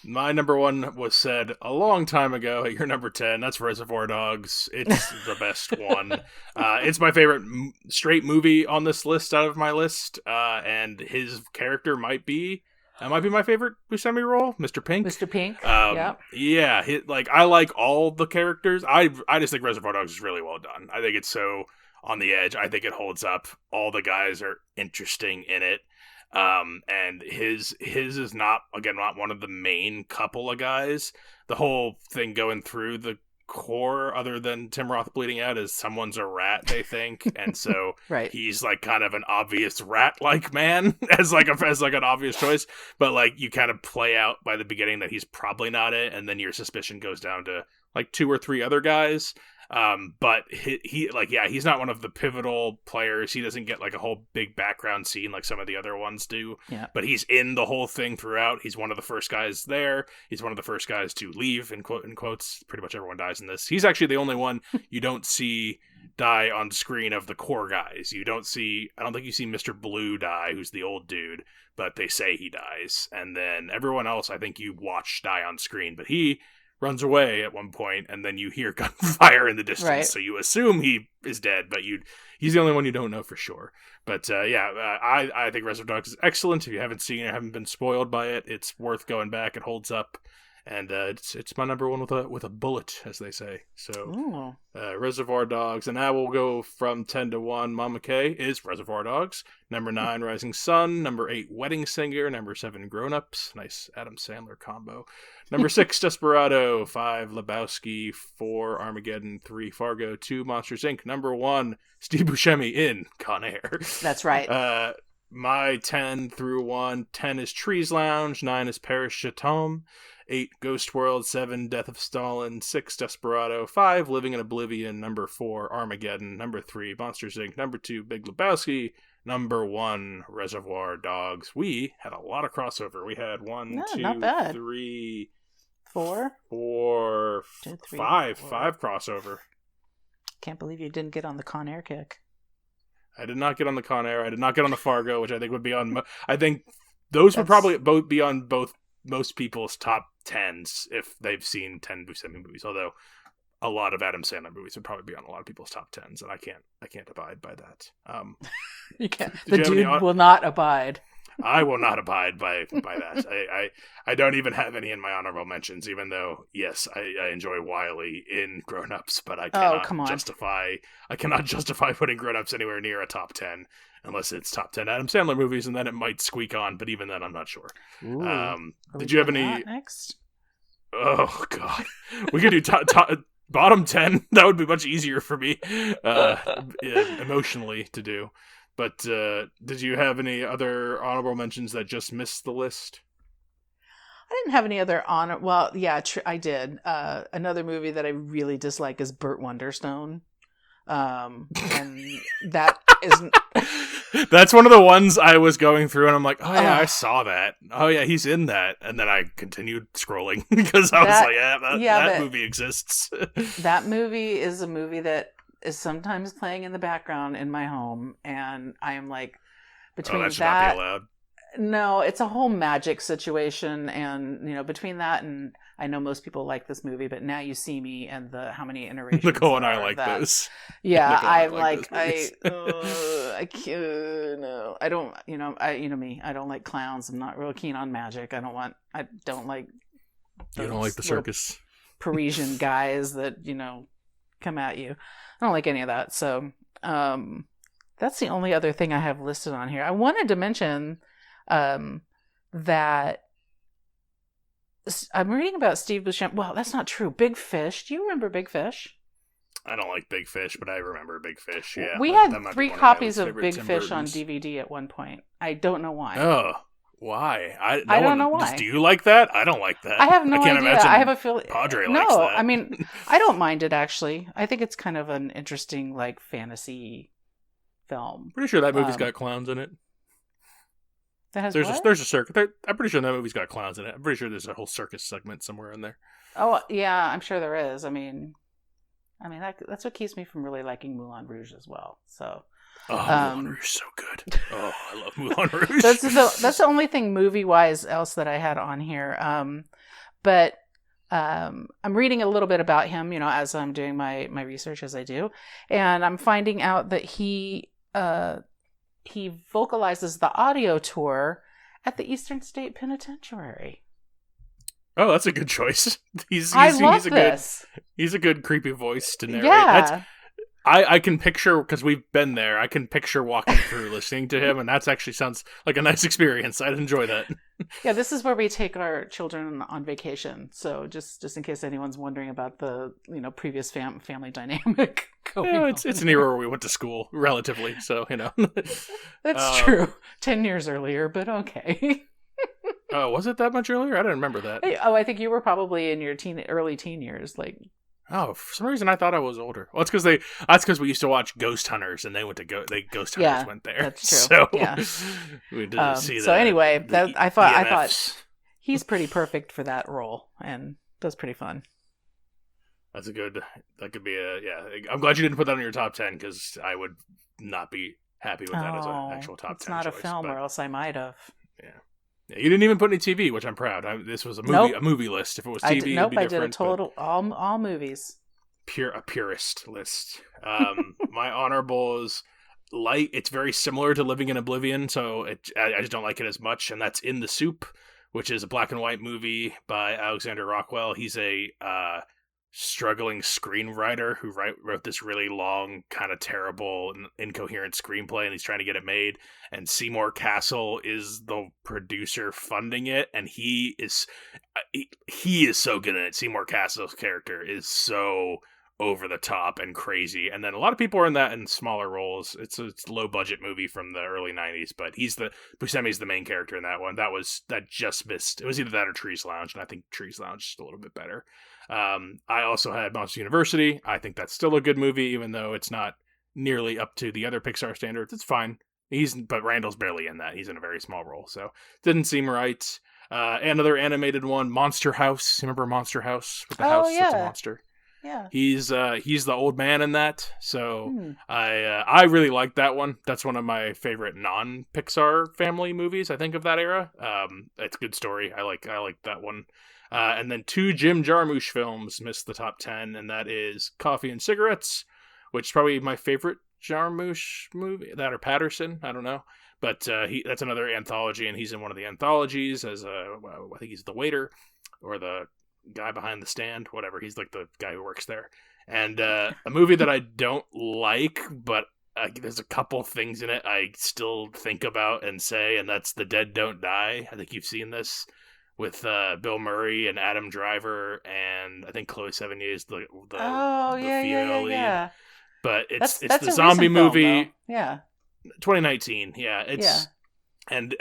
My number 1 was said a long time ago. Your number 10, that's Reservoir Dogs. It's the best one. It's my favorite straight movie on this list out of my list. And his character might be my favorite Buscemi role, Mr. Pink. Mr. Pink, yeah. Yeah, I like all the characters. I just think Reservoir Dogs is really well done. I think it's so on the edge. I think it holds up. All the guys are interesting in it. And his is not one of the main couple of guys. The whole thing going through the core, other than Tim Roth bleeding out, is someone's a rat, they think, and so right. He's kind of an obvious rat-like man as an obvious choice. But you kind of play out by the beginning that he's probably not it, and then your suspicion goes down to 2 or 3 other guys. But he's not one of the pivotal players. He doesn't get a whole big background scene like some of the other ones do. Yeah. But he's in the whole thing throughout. He's one of the first guys there. He's one of the first guys to leave, in quotes. Pretty much everyone dies in this. He's actually the only one you don't see die on screen of the core guys. I don't think you see Mr. Blue die, who's the old dude, but they say he dies. And then everyone else, I think you watch die on screen, but he runs away at one point, and then you hear gunfire in the distance, right. So you assume he is dead, but he's the only one you don't know for sure. But I think Reservoir Dogs is excellent. If you haven't seen it, haven't been spoiled by it, it's worth going back. It holds up, and it's my number 1 with a bullet, as they say. So Reservoir Dogs, and I will go from 10 to 1. Mama K is Reservoir Dogs. Number 9, Rising Sun. Number 8, Wedding Singer. Number 7, Grown Ups. Nice Adam Sandler combo. Number 6, Desperado. 5, Lebowski. 4, Armageddon. 3, Fargo. 2, Monsters Inc. Number 1, Steve Buscemi in Con Air. That's right. My 10 through 1. 10 is Trees Lounge. 9 is Paris Chatham. 8, Ghost World. 7, Death of Stalin. 6, Desperado. 5, Living in Oblivion. Number 4, Armageddon. Number 3, Monsters Inc. Number 2, Big Lebowski. Number 1, Reservoir Dogs. We had a lot of crossover. We had 1, 2, 3, 4, 2, 3, 5 crossover. Can't believe you didn't get on the Con Air kick. I did not get on the Con Air. I did not get on the Fargo, which I think would be on. I think those would probably both be on most people's top 10s if they've seen 10 Buscemi movies. Although a lot of Adam Sandler movies would probably be on a lot of people's top 10s, and I can't abide by that. You can't. The dude will not abide. I will not abide by that. I don't even have any in my honorable mentions, even though, yes, I enjoy Wiley in Grown Ups, but I cannot justify putting Grown Ups anywhere near a top 10 unless it's top 10 Adam Sandler movies, and then it might squeak on, but even then I'm not sure. Did you have any... next? Oh God, we could do bottom 10. That would be much easier for me, emotionally to do. But did you have any other honorable mentions that just missed the list? I didn't have any other honor. Well, yeah, I did. Another movie that I really dislike is Burt Wonderstone. And that isn't. That's one of the ones I was going through, and I'm like, oh yeah, I saw that. Oh yeah, he's in that. And then I continued scrolling because I was like, that movie exists. That movie is a movie that is sometimes playing in the background in my home, and I am like, between that should not be allowed. No, it's a whole magic situation, and between that and I know most people like this movie, but Now You See Me and how many iterations. Nicole and I like those. Yeah, I'm like I can't. No, I don't. Me. I don't like clowns. I'm not real keen on magic. I don't like. You don't like the circus. Parisian guys that come at you. I don't like any of that. So that's the only other thing I have listed on here. I wanted to mention that I'm reading about Steve Buscemi. Well, that's not true. Big Fish. Do you remember Big Fish? I don't like Big Fish, but I remember Big Fish. Yeah, we had 3 copies of Big Fish on DVD at one point. I don't know why. Oh, why? I don't know why. Do you like that? I don't like that. I have no idea. I have a feeling. Padre likes that. I mean, I don't mind it actually. I think it's kind of an interesting fantasy film. Pretty sure that movie's got clowns in it. There's a circus. I'm pretty sure that movie's got clowns in it. I'm pretty sure there's a whole circus segment somewhere in there. Oh yeah, I'm sure there is. I mean that's what keeps me from really liking Moulin Rouge as well. So, Moulin Rouge is so good. Oh, I love Moulin Rouge. That's the only thing movie wise else that I had on here. But I'm reading a little bit about him, as I'm doing my research as I do, and I'm finding out that he vocalizes the audio tour at the Eastern State Penitentiary. Oh, that's a good choice. He's a good creepy voice to narrate. Yeah. I can picture, because we've been there, I can picture walking through listening to him, and that actually sounds like a nice experience. I'd enjoy that. Yeah, this is where we take our children on vacation. So just in case anyone's wondering about the previous family dynamic going on. It's an era where we went to school, relatively, so, That's true. 10 years earlier, but okay. Oh, was it that much earlier? I didn't remember that. Oh, I think you were probably in your early teen years, Oh, for some reason I thought I was older. Well, that's because we used to watch Ghost Hunters, and they Ghost Hunters went there. That's true. So yeah. We didn't see that. So anyway, I thought he's pretty perfect for that role, and that's pretty fun. That could be I'm glad you didn't put that on your top 10, because I would not be happy with that as an actual top 10 It's not choice, a film, or else I might have. Yeah. You didn't even put any TV, which I'm proud. This was a movie list. If it was TV, it'd be different. I did a total all movies. A purist list. My honorable is light. It's very similar to Living in Oblivion, so I just don't like it as much. And that's In the Soup, which is a black and white movie by Alexander Rockwell. He's a struggling screenwriter who wrote this really long, kind of terrible and incoherent screenplay, and he's trying to get it made. And Seymour Castle is the producer funding it, and he is so good in it. Seymour Castle's character is so over the top and crazy, and then a lot of people are in that in smaller roles. It's a low budget movie from the early 90s, but Buscemi's the main character in that one. That just missed. It was either that or Trees Lounge, and I think Trees Lounge is a little bit better. I also had Monsters University. I think that's still a good movie, even though it's not nearly up to the other Pixar standards. It's fine. But Randall's barely in that. He's in a very small role, so didn't seem right. Another animated one, Monster House. Remember Monster House with the house that's a monster? Yeah. He's the old man in that. So I really like that one. That's one of my favorite non-Pixar family movies, I think, of that era. It's a good story. I like that one. And then 2 Jim Jarmusch films missed the top 10, and that is Coffee and Cigarettes, which is probably my favorite Jarmusch movie. That or Patterson, I don't know. But that's another anthology, and he's in one of the anthologies as I think he's the waiter or the guy behind the stand, whatever. He's like the guy who works there. And a movie that I don't like, but there's a couple things in it I still think about and say, and that's The Dead Don't Die. I think you've seen this, with Bill Murray and Adam Driver, and I think Chloe Sevigny is the female lead. But it's the zombie movie. Film, yeah. 2019. Yeah, it's. Yeah. And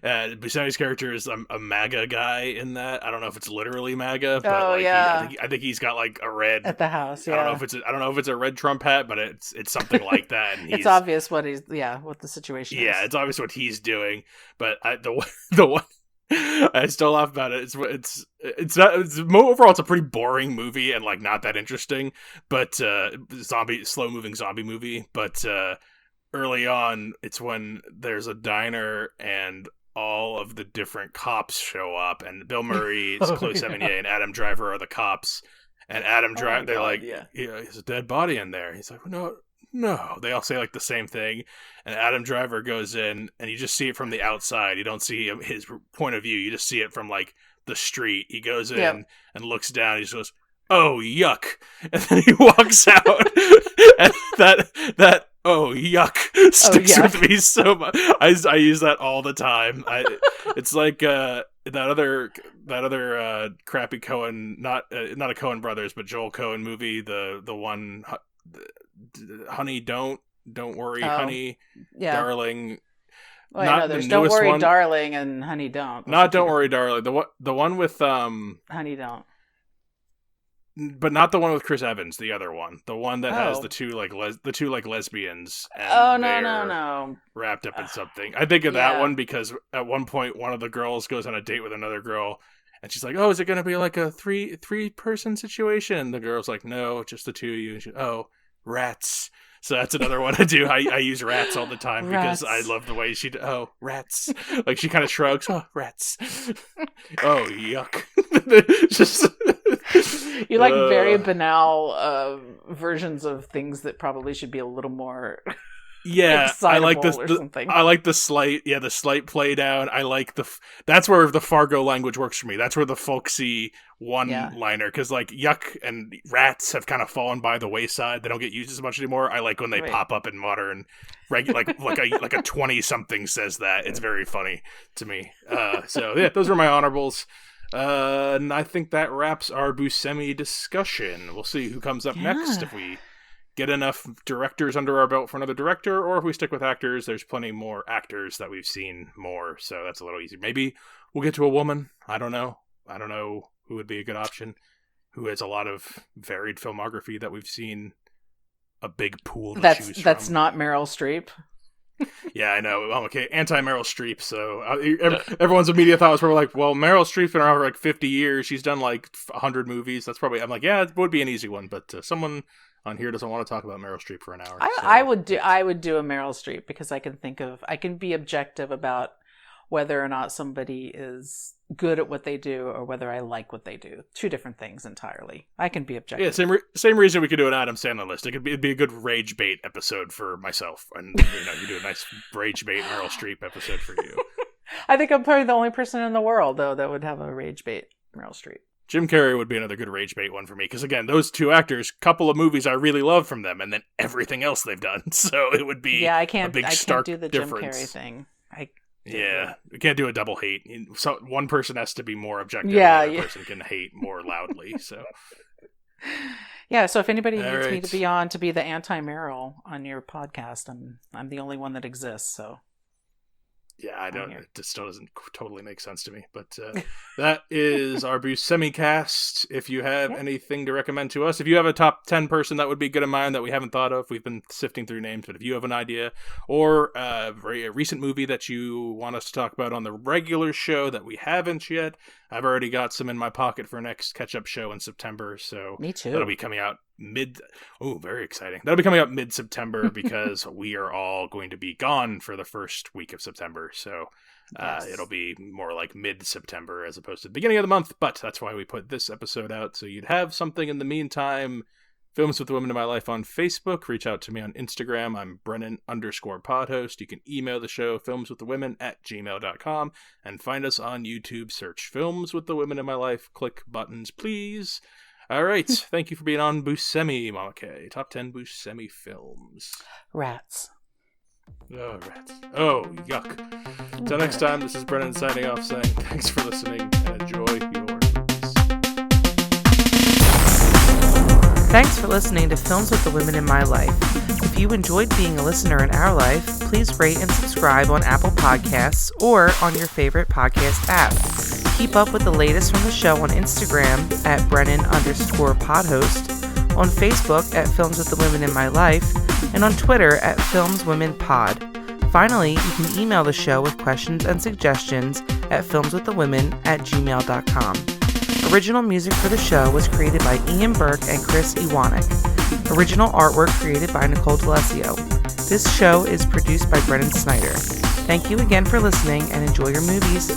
Buscemi's character is a MAGA guy in that. I don't know if it's literally MAGA, but I think he's got like a red at the house. Yeah, I don't know if it's a red Trump hat, but it's something like that. And it's obvious what what the situation is. Yeah, it's obvious what he's doing. But the one I still laugh about it. Overall it's a pretty boring movie and like not that interesting. But slow moving zombie movie. But early on, it's when there's a diner and all of the different cops show up, and Bill Murray, Chloe Sevigny, and Adam Driver are the cops. And Adam Driver, they're like, there's a dead body in there. He's like, no. They all say like the same thing. And Adam Driver goes in, and you just see it from the outside. You don't see his point of view. You just see it from like the street. He goes in and looks down. He just goes, "Oh, yuck!" And then he walks out. And that "oh, yuck" sticks with me so much. I use that all the time. It's like that other crappy Coen, not a Coen Brothers, but Joel Coen movie, the one, Honey, Don't Worry, Honey, Darling. Well, not there's Don't Worry, one. Darling, and Honey, Don't. Not Don't Worry, Darling. The one with Honey, Don't. But not the one with Chris Evans, the other one. The one that has the two lesbians. And no. Wrapped up in something. I think of that one because at one point one of the girls goes on a date with another girl, and she's like, "Oh, is it going to be like a three person situation?" And the girl's like, "No, just the two of you." And she, "Oh, rats." So that's another one I do. I use rats all the time because I love the way rats. Like she kind of shrugs. "Oh, rats." "Oh, yuck." Just. You like very banal versions of things that probably should be a little more I like the slight play down. I like that's where the Fargo language works for me. That's where the folksy one-liner, because like yuck and rats have kind of fallen by the wayside. They don't get used as much anymore. I like when they pop up in modern like a 20-something says that. It's very funny to me. So yeah, those are my honorables. And I think that wraps our Buscemi discussion. We'll see who comes up next. If we get enough directors under our belt for another director, or if we stick with actors. There's plenty more actors that we've seen more, so that's a little easier. Maybe we'll get to a woman. I don't know who would be a good option, who has a lot of varied filmography that we've seen a big pool to choose from. That's not Meryl Streep. Yeah, I know. Okay, anti-Meryl Streep. So everyone's immediate thought was probably like, well, Meryl Streep's been around for like 50 years. She's done like 100 movies. That's probably, I'm like, yeah, it would be an easy one. But someone on here doesn't want to talk about Meryl Streep for an hour. I would do a Meryl Streep because I can be objective about whether or not somebody is good at what they do or whether I like what they do. Two different things entirely. I can be objective. Yeah, same reason we could do an Adam Sandler list. It'd be a good rage bait episode for myself, and you do a nice rage bait Meryl Streep episode for you. I think I'm probably the only person in the world though that would have a rage bait Meryl Streep. Jim Carrey would be another good rage bait one for me, because again, those two actors, couple of movies I really love from them, and then everything else they've done. So it would be I can't do the difference. Jim Carrey thing. We can't do a double hate. So one person has to be more objective. The other person can hate more loudly. So so if anybody needs me to be on to be the anti-Meryl on your podcast, I'm the only one that exists. So yeah, it still doesn't totally make sense to me. But that is our Buscemi cast. If you have anything to recommend to us, if you have a top 10 person that would be good in mind that we haven't thought of, we've been sifting through names, but if you have an idea or a recent movie that you want us to talk about on the regular show that we haven't yet, I've already got some in my pocket for next catch-up show in September. So me too. That'll be coming out very exciting. That'll be coming out mid-September because we are all going to be gone for the first week of September. So it'll be more like mid-September as opposed to the beginning of the month. But that's why we put this episode out. So you'd have something in the meantime. Films with the Women in My Life on Facebook. Reach out to me on Instagram. I'm Brennan_podhost. You can email the show, filmswiththewomen@gmail.com. And find us on YouTube. Search Films with the Women in My Life. Click buttons, please. All right. Thank you for being on Buscemi, Mama K. Top 10 Buscemi films. Rats. Oh, rats. Oh, yuck. Until next time, this is Brennan signing off saying thanks for listening and enjoy your movies. Thanks for listening to Films with the Women in My Life. If you enjoyed being a listener in our life, please rate and subscribe on Apple Podcasts or on your favorite podcast app. Keep up with the latest from the show on Instagram at Brennan_podhost, on Facebook at Films with the Women in My Life, and on Twitter at FilmsWomenPod. Finally, you can email the show with questions and suggestions at filmswiththewomen@gmail.com. Original music for the show was created by Ian Burke and Chris Iwanek. Original artwork created by Nicole D'Alessio. This show is produced by Brennan Snyder. Thank you again for listening and enjoy your movies.